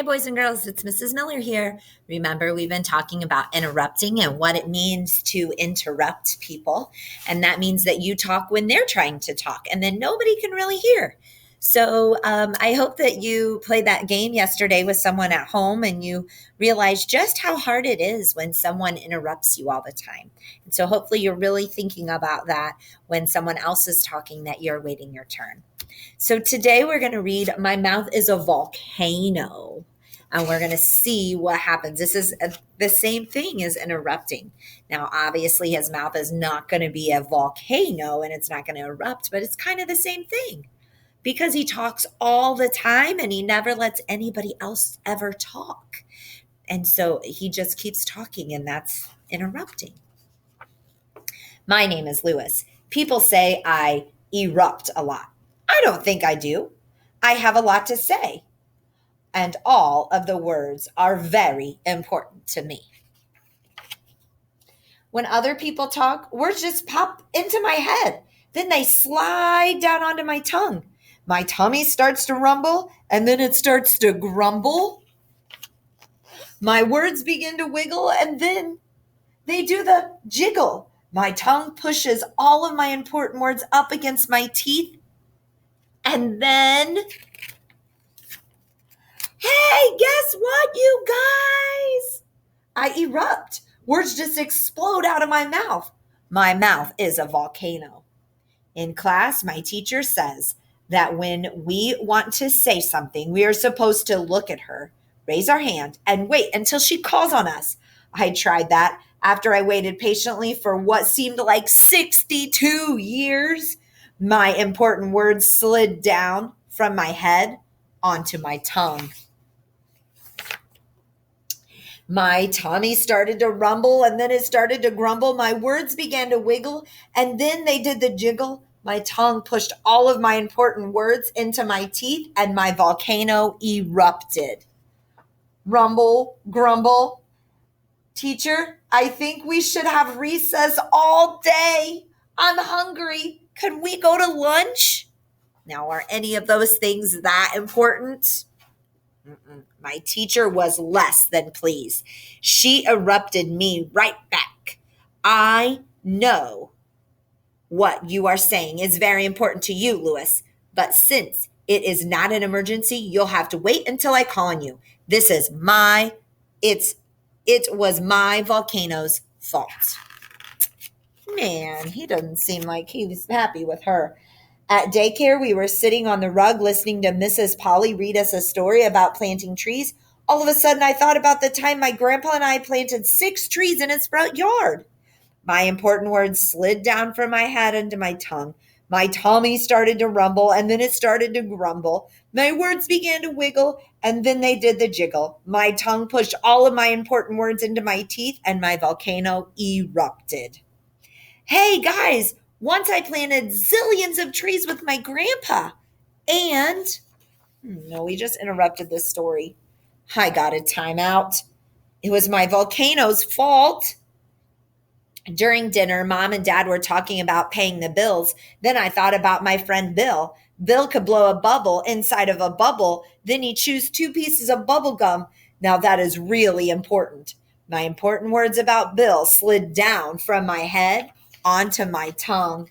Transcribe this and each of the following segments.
Hi, boys and girls. It's Mrs. Miller here. Remember, we've been talking about interrupting and what it means to interrupt people. And that means that you talk when they're trying to talk, and then nobody can really hear. So I hope that you played that game yesterday with someone at home and you realize just how hard it is when someone interrupts you all the time. And so hopefully you're really thinking about that when someone else is talking, that you're waiting your turn. So today we're going to read My Mouth is a Volcano. And we're going to see what happens. This is the same thing as interrupting. Now, obviously, his mouth is not going to be a volcano and it's not going to erupt, but it's kind of the same thing because he talks all the time and he never lets anybody else ever talk. And so he just keeps talking, and that's interrupting. My name is Lewis. People say I erupt a lot. I don't think I do. I have a lot to say, and all of the words are very important to me. When other people talk, words just pop into my head. Then they slide down onto my tongue. My tummy starts to rumble, and then it starts to grumble. My words begin to wiggle, and then they do the jiggle. My tongue pushes all of my important words up against my teeth. And then, hey, guess what, you guys? I erupt. Words just explode out of my mouth. My mouth is a volcano. In class, my teacher says that when we want to say something, we are supposed to look at her, raise our hand, and wait until she calls on us. I tried that after I waited patiently for what seemed like 62 years. My important words slid down from my head onto my tongue. My tummy started to rumble, and then it started to grumble. My words began to wiggle, and then they did the jiggle. My tongue pushed all of my important words into my teeth, and my volcano erupted. Rumble, grumble. Teacher, I think we should have recess all day. I'm hungry. Could we go to lunch? Now, are any of those things that important? My teacher was less than pleased. She erupted me right back. I know what you are saying is very important to you, Lewis, but since it is not an emergency, you'll have to wait until I call on you. It was my volcano's fault. Man, he doesn't seem like he was happy with her. At daycare, we were sitting on the rug listening to Mrs. Polly read us a story about planting trees. All of a sudden, I thought about the time my grandpa and I planted 6 trees in his front yard. My important words slid down from my head into my tongue. My tummy started to rumble, and then it started to grumble. My words began to wiggle, and then they did the jiggle. My tongue pushed all of my important words into my teeth, and my volcano erupted. Hey, guys, once I planted zillions of trees with my grandpa. And, no, we just interrupted this story. I got a timeout. It was my volcano's fault. During dinner, Mom and Dad were talking about paying the bills. Then I thought about my friend Bill. Bill could blow a bubble inside of a bubble. Then he chews 2 pieces of bubble gum. Now that is really important. My important words about Bill slid down from my head onto my tongue.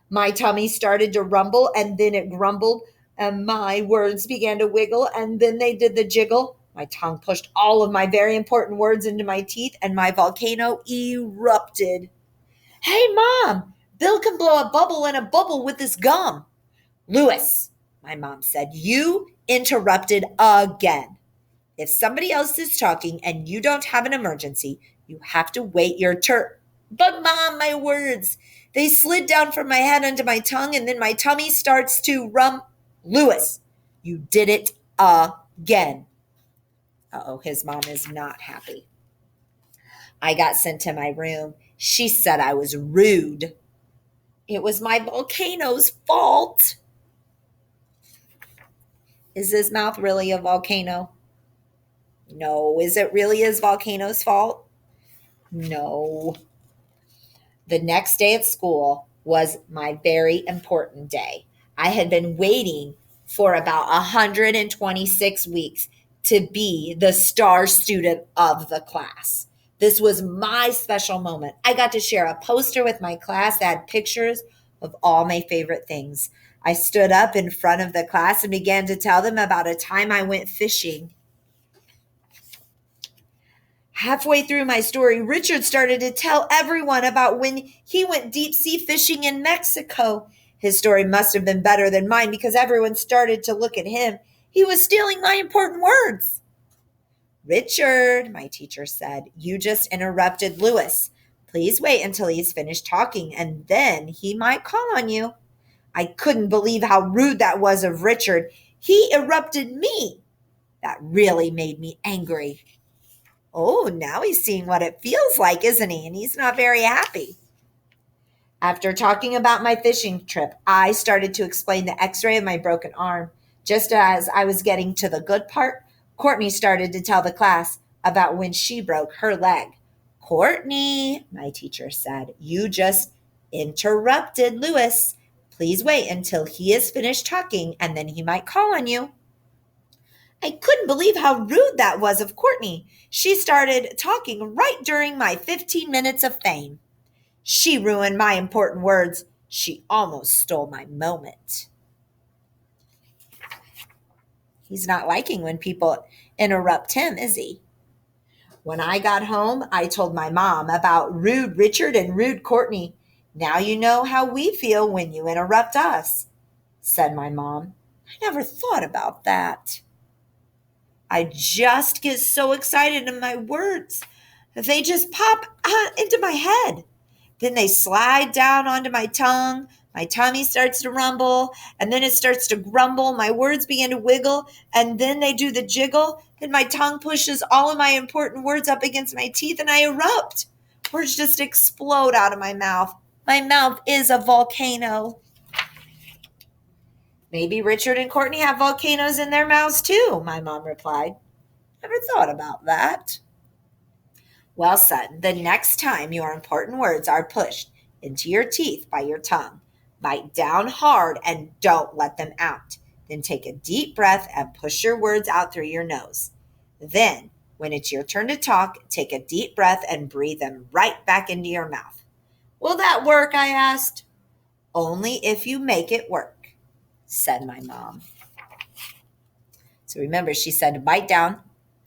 My tummy started to rumble, and then it grumbled, and my words began to wiggle, and then they did the jiggle. My tongue pushed all of my very important words into my teeth, and my volcano erupted. Hey, Mom, Bill can blow a bubble in a bubble with his gum. Lewis, my mom said, you interrupted again. If somebody else is talking and you don't have an emergency, you have to wait your turn. But Mom, my words, they slid down from my head onto my tongue, and then my tummy starts to Lewis, you did it again. Uh-oh, his mom is not happy. I got sent to my room. She said I was rude. It was my volcano's fault. Is his mouth really a volcano? No. Is it really his volcano's fault? No. The next day at school was my very important day. I had been waiting for about 126 weeks to be the star student of the class. This was my special moment. I got to share a poster with my class that had pictures of all my favorite things. I stood up in front of the class and began to tell them about a time I went fishing. Halfway through my story, Richard started to tell everyone about when he went deep sea fishing in Mexico. His story must have been better than mine because everyone started to look at him. He was stealing my important words. Richard, my teacher said, you just interrupted Lewis. Please wait until he's finished talking and then he might call on you. I couldn't believe how rude that was of Richard. He interrupted me. That really made me angry. Oh, now he's seeing what it feels like, isn't he? And he's not very happy. After talking about my fishing trip, I started to explain the x-ray of my broken arm. Just as I was getting to the good part, Courtney started to tell the class about when she broke her leg. Courtney, my teacher said, you just interrupted Lewis. Please wait until he is finished talking and then he might call on you. I couldn't believe how rude that was of Courtney. She started talking right during my 15 minutes of fame. She ruined my important words. She almost stole my moment. He's not liking when people interrupt him, is he? When I got home, I told my mom about rude Richard and rude Courtney. Now you know how we feel when you interrupt us, said my mom. I never thought about that. I just get so excited in my words. They just pop into my head. Then they slide down onto my tongue. My tummy starts to rumble, and then it starts to grumble. My words begin to wiggle, and then they do the jiggle. Then my tongue pushes all of my important words up against my teeth, and I erupt. Words just explode out of my mouth. My mouth is a volcano. Maybe Richard and Courtney have volcanoes in their mouths too, my mom replied. Never thought about that. Well, son, the next time your important words are pushed into your teeth by your tongue, bite down hard and don't let them out. Then take a deep breath and push your words out through your nose. Then, when it's your turn to talk, take a deep breath and breathe them right back into your mouth. Will that work? I asked. Only if you make it work, said my mom. So remember, she said to bite down,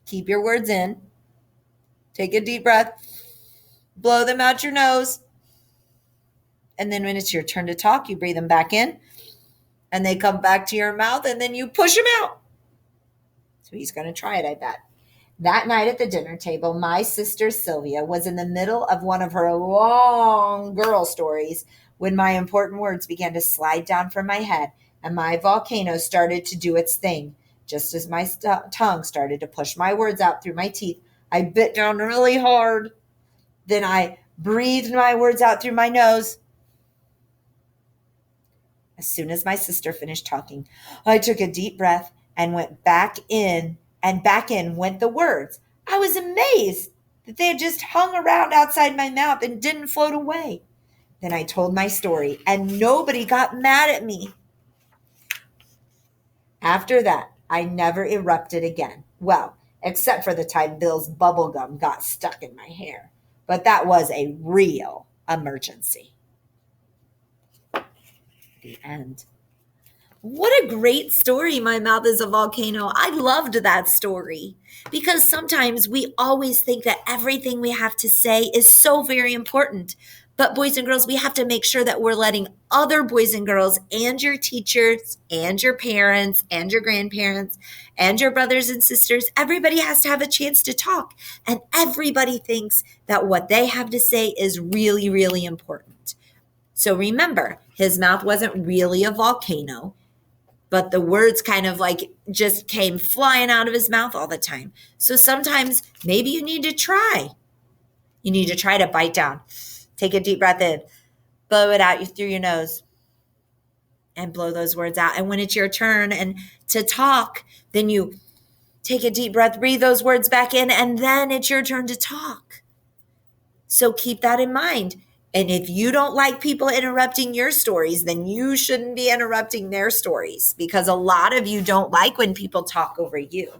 keep your words in, take a deep breath, blow them out your nose, and then when it's your turn to talk, you breathe them back in, and they come back to your mouth, and then you push them out. So he's going to try it, I bet. That night at the dinner table, my sister Sylvia was in the middle of one of her long girl stories when my important words began to slide down from my head and my volcano started to do its thing. Just as my tongue started to push my words out through my teeth, I bit down really hard. Then I breathed my words out through my nose. As soon as my sister finished talking, I took a deep breath and went back in, and back in went the words. I was amazed that they had just hung around outside my mouth and didn't float away. Then I told my story, and nobody got mad at me. After that, I never erupted again. Well, except for the time Bill's bubble gum got stuck in my hair. But that was a real emergency. The end. What a great story, My Mouth is a Volcano. I loved that story because sometimes we always think that everything we have to say is so very important. But boys and girls, we have to make sure that we're letting other boys and girls and your teachers and your parents and your grandparents and your brothers and sisters, everybody has to have a chance to talk. And everybody thinks that what they have to say is really, really important. So remember, his mouth wasn't really a volcano, but the words kind of like just came flying out of his mouth all the time. So sometimes maybe you need to try. You need to try to bite down. Take a deep breath in, blow it out through your nose, and blow those words out. And when it's your turn and to talk, then you take a deep breath, breathe those words back in, and then it's your turn to talk. So keep that in mind. And if you don't like people interrupting your stories, then you shouldn't be interrupting their stories because a lot of you don't like when people talk over you.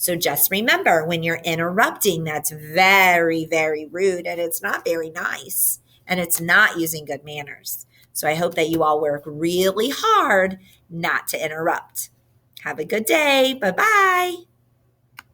So just remember, when you're interrupting, that's very, very rude, and it's not very nice, and it's not using good manners. So I hope that you all work really hard not to interrupt. Have a good day. Bye-bye.